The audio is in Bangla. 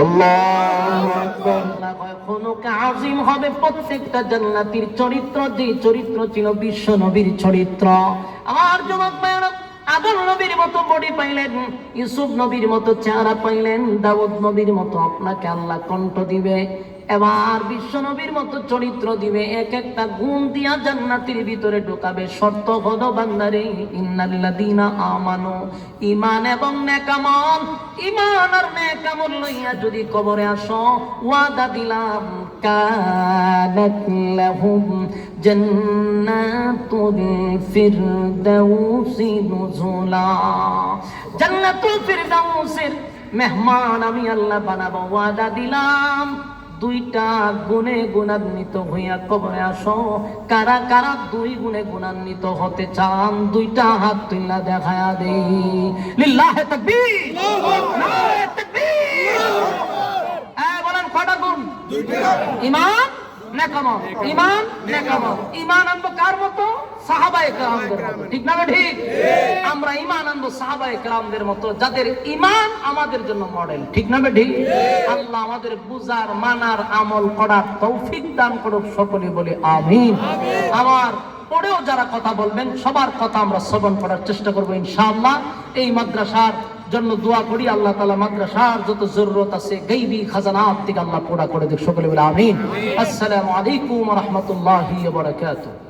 আল্লাহু আকবার। খুলুক আযীম হবে প্রত্যেকটা জান্নাতীর চরিত্র, যে চরিত্র ছিল বিশ্ব নবীর চরিত্র। আমার যুবক ভাইরা, আদম নবীর মতো বডি পাইলেন, ইউসুফ নবীর মতো চেহারা পাইলেন, দাউদ নবীর মতো আপনাকে আল্লাহ কণ্ঠ দিবে, এবার বিশ্ব নবীর মতো চরিত্র দিবে। এক একটা গুণ দিয়া জান্নাতের ভিতরে ঢোকাবে। শর্ত হলো বান্দারে, ইন্নাল্লাযীনা আমানু, ঈমান এবং নেকামল, ঈমান আর নেকামল লইয়া যদি কবরে আসো, ওয়াদা দিলাম কানাত লাহুম জান্নাতুল ফিরদাউসি নুজুলা। জান্নাতুল ফিরদাউসের মেহমান আমি আল্লাহ বানাবো, ওয়াদা দিলাম। দুইটা গুণে গুণান্বিত হইয়া কবরে আসো। কারা কারা দুই গুণে গুণান্বিত হতে চান? দুইটা হাত তুইলা দেখায়া দেই। লিল্লাহি তাকবীর, নারে তাকবীর। বলেন কয়টা গুণ? ঈমান নেকামল, ঈমান নেকামল। ঈমান আনবো কার মতো? সাহাবায়ে কেরামদের মতো, ঠিক না ঠিক? আমরা ঈমান আনবো সাহাবায়ে কেরামদের মতো, যাদের ঈমান আমাদের জন্য মডেল, ঠিক না ঠিক? আল্লাহ আমাদের বুঝার, মানার, আমল করার তৌফিক দান করুক, সকলে বলি আমিন। আমার পরেও যারা কথা বলবেন সবার কথা আমরা শ্রবণ করার চেষ্টা করবো ইনশাআল্লাহ। এই মাদ্রাসার জন্য দোয়া করি, আল্লাহ তাআলা মাদ্রাসার যত জরুরত আছে গায়বী খাজানাত থেকে আল্লাহ পুরা করে দিক, সকলে বলে আমিন। আসসালামু আলাইকুম ওয়া রাহমাতুল্লাহি ওয়া বারাকাতুহু।